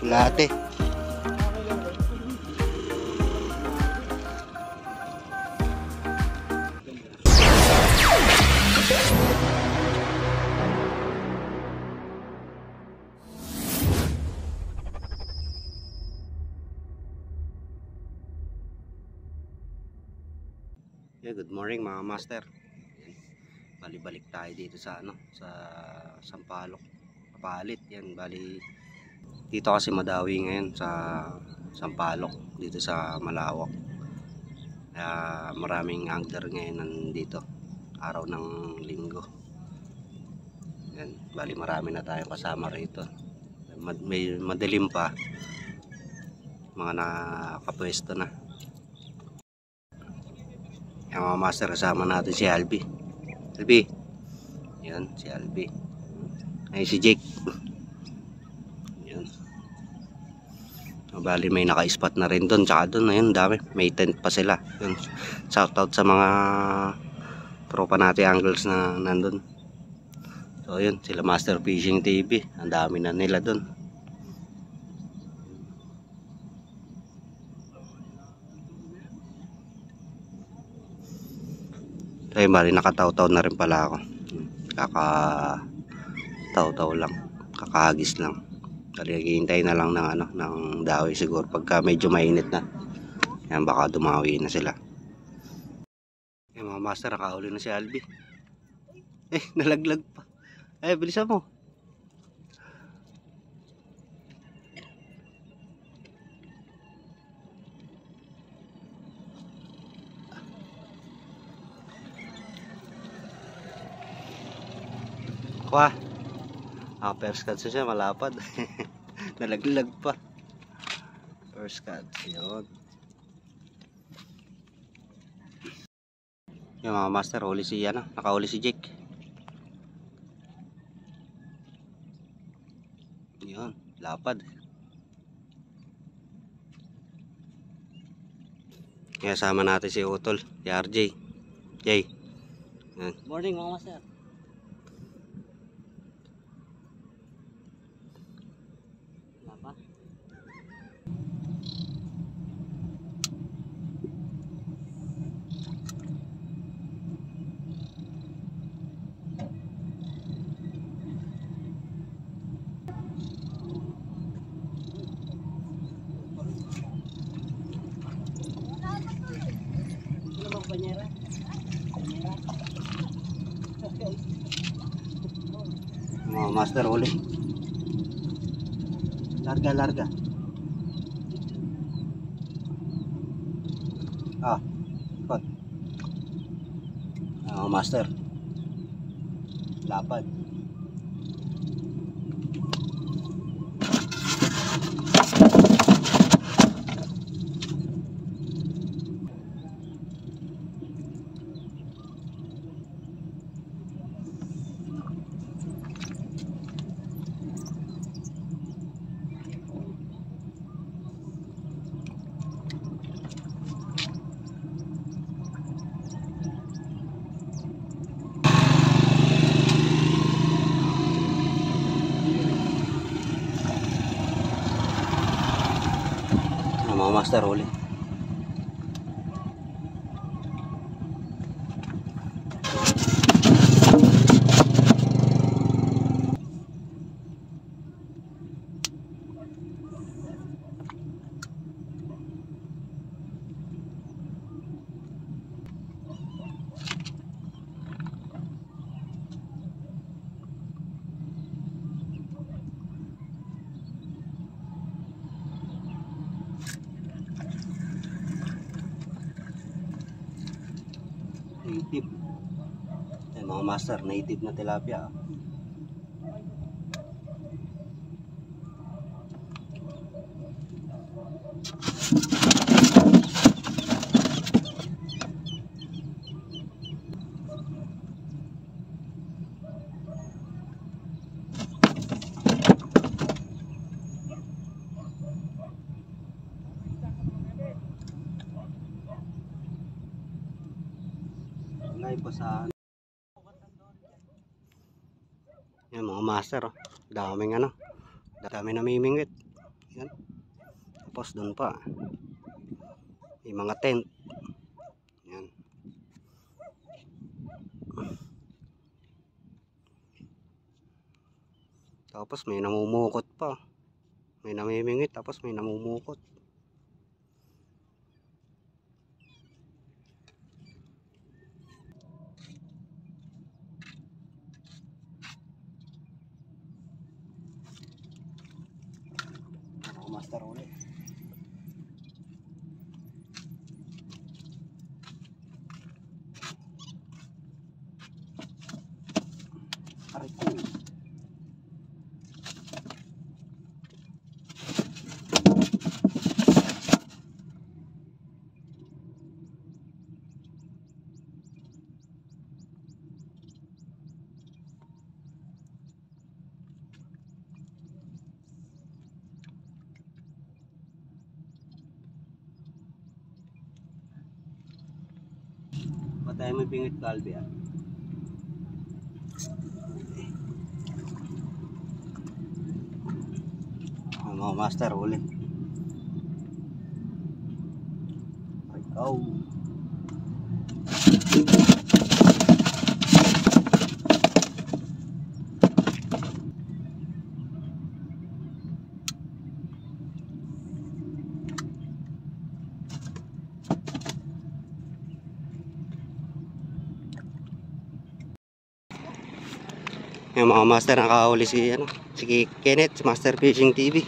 Late. Yeah, good morning mga master. Bali-balik tayo dito sa sa Sampaloc, Kapalit. Yan, bali dito kasi madawi ngayon sa Sampaloc, dito sa Malawak. Kaya maraming angler ngayon nandito, araw ng linggo. Yan, bali marami na tayong kasama rito. May madilim pa, mga nakapwesto na. Yan mga master, kasama natin si Albi. Albi, yan si Albi. Ay si Jake. Yan. Bali may naka-spot na rin doon, tsaka doon ayun dami, may tent pa sila. Yun. Shout out sa mga tropa natin anglers na nandun. So yun, sila Master Fishing TV, ang dami na nila doon. Ay, bali nakataw-taw na rin pala ako. Kaka-taw-taw lang, kakahagis lang. Dali naghihintay na lang ng ng dawi siguro pagka medyo mainit na. Yan, baka dumawi na sila. Yung mga master, nakahuli na si Albi. Nalaglag pa. Bilisan mo. Kwa. First catch siya, malapad. Nalaglag pa. First catch, yun. Yung mga master, huli si nakahuli si Jake. Yun, lapad. Kaya sama natin si Utol, si RJ. Jay. Yan. Morning mga master. Lapa. Ano bang banyera? Mga master, huli. Larga. Ikot. Master. Lapad. Mga master, huli. Native. Yan, mga master, native na tilapia. Live pa sa yan mga master, daming dami namimingwit. Yan. Tapos doon pa. May mga tent. Yan. Tapos may namumukot pa. May namimingit tapos may namumukot. Master ulit. Aray ko. Patay mo pingit kalbi ah. Mga master uli. Ikaw. Yung mga master nakahuli si Kenneth, si Master Fishing TV.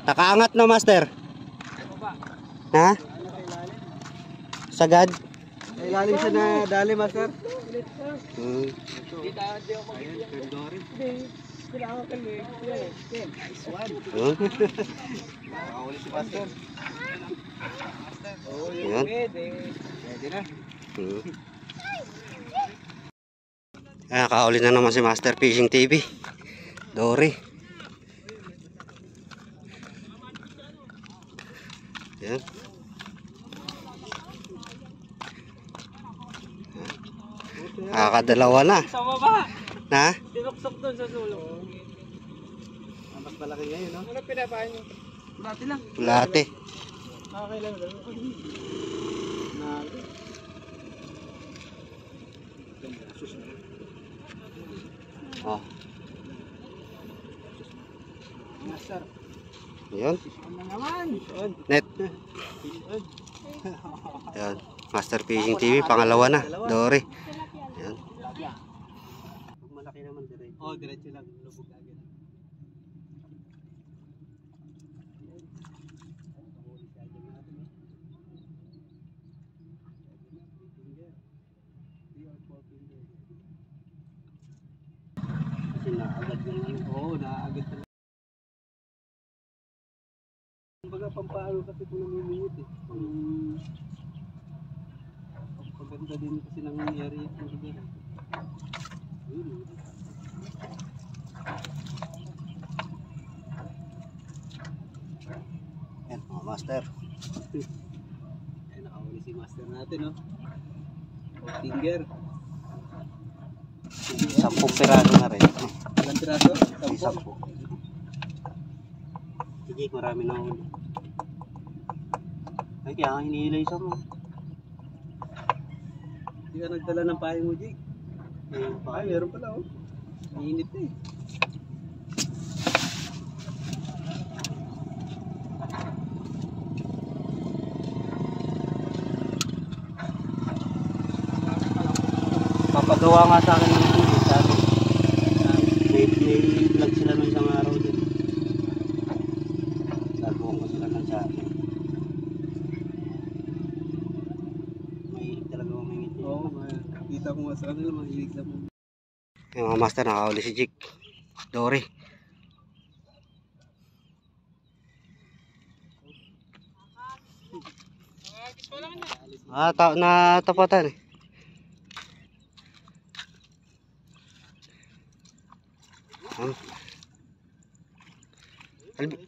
Nakaangat na master. Ha? Sagad? Ilalim siya na dali, master. Nakahuli si master. Yan. Pwede na. Nakahuli na naman si Master Fishing TV. Dory. Yan. Nakakadalawa na. Sa baba. Na? Tinuksok doon sa sulong. Mas malaki ngayon, no? Ano pinapain nyo? Dati lang. Late. Nakakailan lang. Oh. Master. Yan. Ano naman? Net. Yan. Master Fishing TV, pangalawa na. Dory. Yan. Pag malaki naman diretso. Oh, diretso lang. Lubog agad. Kasi naagad yung ano. Oo, naagad talaga. Kumbaga pampalo kasi kung namimingit eh. Pagpaganda din kasi nangyayari ito. Yan, mga master. Ay, nakahuli si master natin, no? Finger. 10 piraso na rin. Ilang piraso? May 10. 10. Sige, marami na huli. Ay, kaya nga hinihilay sa mo. Hindi ka nagdala ng payong mo, Jake. Ay, meron pala, oh. Mainit na eh. Papagawa nga sa akin ng ano, sabi. May vlog sila nung isang araw din. Sabuhan ko sila ng sabi. Mahilig talaga umingit yun. Oo, kita ko nga sa kanila, mahilig na mo. Yung mga master, nakahuli si Jake. Dory. Natapatan eh.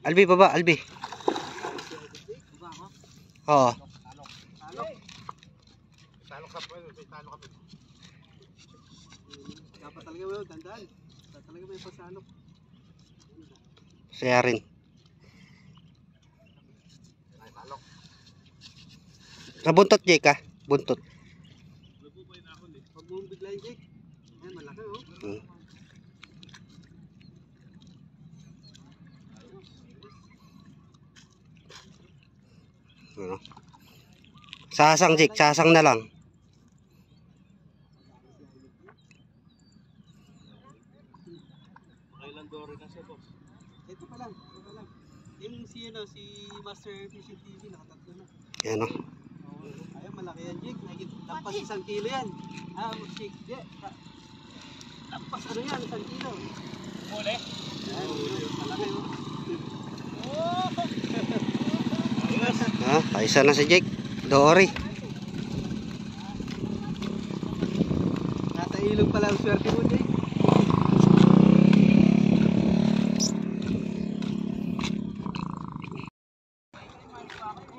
Albi, baba, Albi. Oo. Dapat talaga mo, tandaan. Dapat talaga may pasalok. Saya rin. Buntot, Jake, ha? Buntot. Huwag mong biglayin, Jake. Ayan, malaki, oh. Ano? Sasang, Jake, sasang na lang. Kailan Dory kasi, boss? Ito pa lang. Yung si Master Fishing TV, nakatatlo na. Yan, no? Ayun, malaki yan, Jake. Lampas 1 kilo yan. Jake, lampas ano yan, 1 kilo. Muli? Ayan, malaki, oh. Kaisa na si Jake. Dory. Nasa ilog pala ang swerte mo, Jake.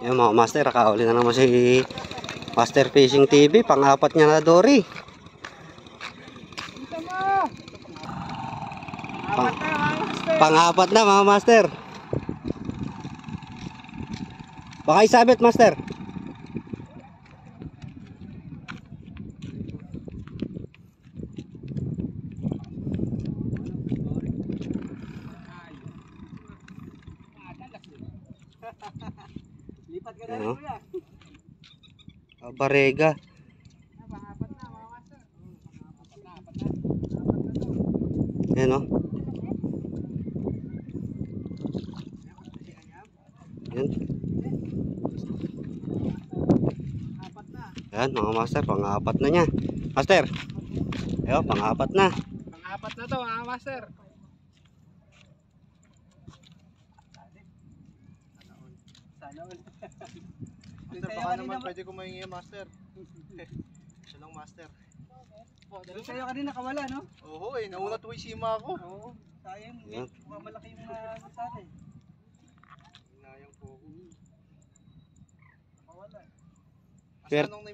Yan mga master, nakauli na naman si Master Fishing TV. Pang-apat niya na Dory. Pang-apat na mga master. Baka isabit, master. Lipat ka na rin, kuya. Barega. Pang-apat na, mga master. Yan, no? Yan. Yan mga master, pang-apat na niya. Master. Ayo, pang-apat na. Pang-apat na to, mga master. Sana all. Master, baka naman pwede ko mahingi, master. Siya lang, master. Dalo sa'yo kanina kawala, no? Oo nauna tuwi sima ako. Oo. Sayang, Yan. malaki yung sana eh. Hinayang po ako. Kawala.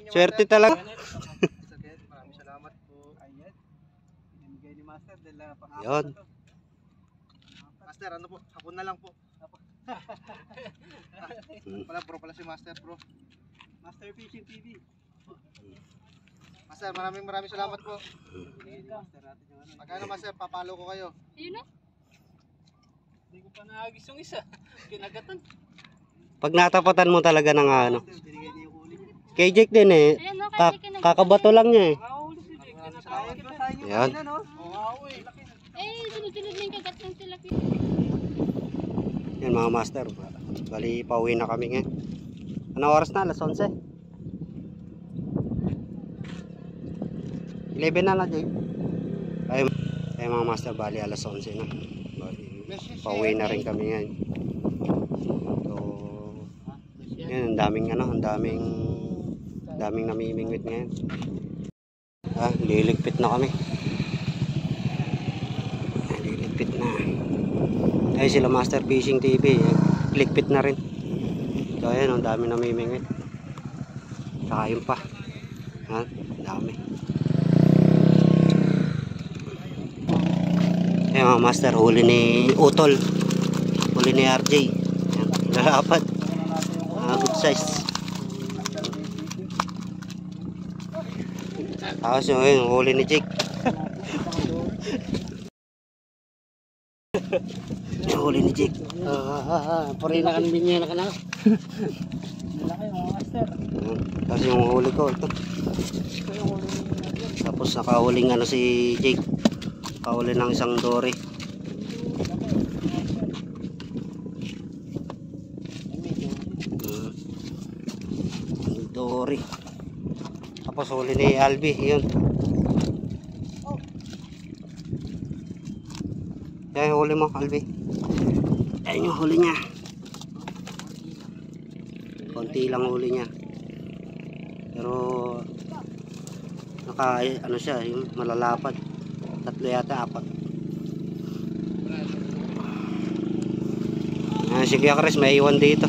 Swerte talaga. Master Ken, maraming salamat po. Ayan. Binigay ni master dala pang-apat Yun. na to. Master, ano po? Hapon na lang po. Pala si master, bro. Master Fishing TV. Master, maraming salamat po. Master natin yung ano. Magkano, master? Papalo ko kayo. Yun na. Hindi ko pa naagis yung isa. Kinagatan. Pag natapatan mo talaga ng ano. Binigay niya yung huli. Kay Jake din eh. Ayan no, kasi Kakabato lang niya eh. Nakahuli si Jake. Kinatawag kita sa inyo Yan. kanina, no? Oo, eh. Laki na. sunod-sunod na yung kagat ng tilapia. Yan mga master. Bali, pauwi na kami ngayon. Anong oras na? Alas 11. 11 na lang, Jake. Ay mga master, bali alas 11 na. Bali, pauwi na rin kami ngayon. So, yan, ang daming namimingwit ngayon. Liligpit na kami. Liligpit na. Ay sila Master Fishing TV, ligpit na rin. So ayan, ang dami namimingwit. Saka yun pa. Dami. Ayan mga master, huli ni Utol. Huli ni RJ. Ayan, lalapad. Good size. Tapos yung huli ni Jake. Yung huli ni Jake. Puri na kanina niya na ka na. Malaki mga master. Tapos yung huli ko ito. Tapos nakahuling ano si Jake. Nakahuli ng isang dory. Dory. Tapos huli ni Albi. Yun. Yan yung huli mo, Albi. Yan yung huli niya. Konti lang huli niya. Pero naka ano siya, yung malalapad. 3 yata, 4. Sige Chris, may iwan dito.